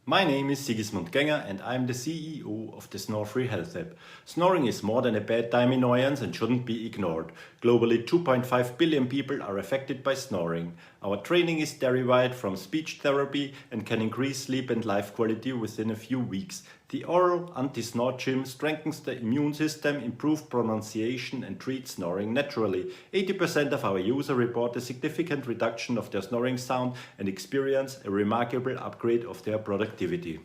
My name is Sigismund Genger and I'm the CEO of the Snore-Free Health app. Snoring is more than a bad time annoyance and shouldn't be ignored. Globally, 2.5 billion people are affected by snoring. Our training is derived from speech therapy and can increase sleep and life quality within a few weeks. The oral anti-snore gym strengthens the immune system, improves pronunciation and treats snoring naturally. 80% of our users report a significant reduction of their snoring sound and experience a remarkable upgrade of their productivity.